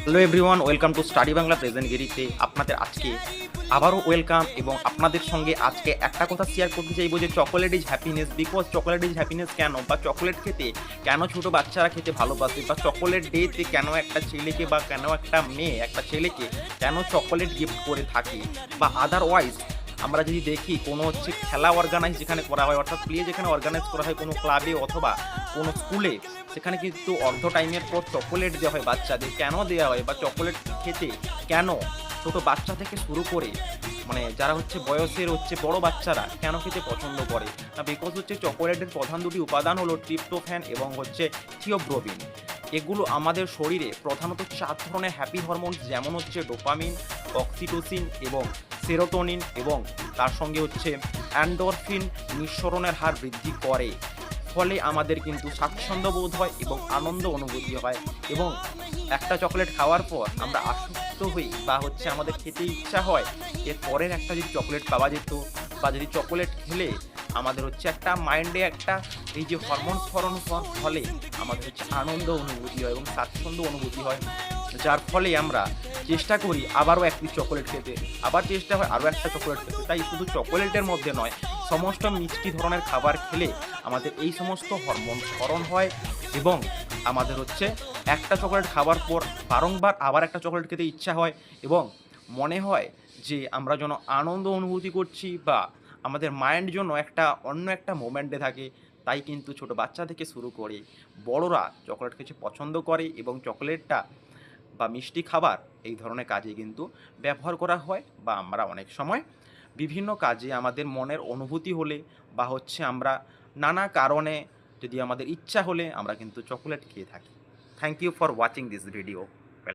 Hello everyone, welcome to study Bangla প্রেজেন্টগিরিতে আপনাদের আজকে আবারও ওয়েলকাম। এবং আপনাদের সঙ্গে আজকে একটা কথা শেয়ার করতে চাইবো যে chocolate is happiness. Because chocolate is happiness কেন, বা চকোলেট খেতে কেন ছোট বাচ্চারা খেতে ভালোবাসে, বা চকোলেট ডেতে কেন একটা ছেলেকে বা কেন একটা মেয়ে একটা ছেলেকে কেন চকোলেট গিফট করে থাকে, বা আদারওয়াইজ আমরা যদি দেখি কোনো খেলা অর্গানাইজ যেখানে করা হয়, অর্থাৎ প্লে যেখানে অর্গানাইজ করা হয় কোনো ক্লাবে অথবা কোনো স্কুলে, সেখানে কিন্তু অর্ধ টাইমের পর চকোলেট দেওয়া হয় বাচ্চাদের। কেন দেওয়া হয়, বা চকোলেট খেতে কেন ছোট বাচ্চা থেকে শুরু করে যারা বয়সের বড় বাচ্চারা কেন খেতে পছন্দ করে না, বিকজ চকোলেটের প্রধান দুটি উপাদান হলো ট্রিপ্টোফ্যান এবং থিওব্রোমিন। এগুলো আমাদের শরীরে প্রধানত 4 ধরনের হ্যাপি হরমোন, যেমন ডোপামিন, অক্সিটোসিন এবং সেরোটোনিন, এবং তার সঙ্গে অ্যান্ডোরফিন নিঃসরণের হার বৃদ্ধি করে। ফলে আমাদের কিন্তু স্বাচ্ছন্দ্য বোধ হয় এবং আনন্দ অনুভূতি হয়, এবং একটা চকোলেট খাওয়ার পর আমরা আসক্ত হই, বা আমাদের খেতে ইচ্ছা হয় এর পরের একটা যদি চকোলেট পাওয়া যেত, বা যদি চকোলেট খেলে আমাদের একটা মাইন্ডে একটা এই যে হরমোন স্ফরণ হওয়ার ফলে আমাদের আনন্দ অনুভূতি হয় এবং স্বাচ্ছন্দ্য অনুভূতি হয়, যার ফলে আমরা চেষ্টা করি আবারও এক পিস চকোলেট খেতে, আবার চেষ্টা হয় আরও একটা চকোলেট খেতে। তাই শুধু চকোলেটের মধ্যে নয়, সমস্ত মিষ্টি ধরনের খাবার খেলে আমাদের এই সমস্ত হরমোন স্মরণ হয়, এবং আমাদের একটা চকোলেট খাওয়ার পর বারংবার আবার একটা চকোলেট খেতে ইচ্ছা হয়, এবং মনে হয় যে আমরা যেন আনন্দ অনুভূতি করছি, বা আমাদের মাইন্ড যেন অন্য একটা মোমেন্টে থাকে। তাই কিন্তু ছোট বাচ্চা থেকে শুরু করে বড়রা চকোলেট খেতে পছন্দ করে, এবং চকোলেটটা বা মিষ্টি খাবার এই ধরনের কাজে কিন্তু ব্যবহার করা হয়, বা আমরা অনেক সময় বিভিন্ন কাজে আমাদের মনের অনুভূতি হলে, বা আমরা নানা কারণে যদি আমাদের ইচ্ছা হলে আমরা কিন্তু চকোলেট খেয়ে থাকি। Thank you for watching this video.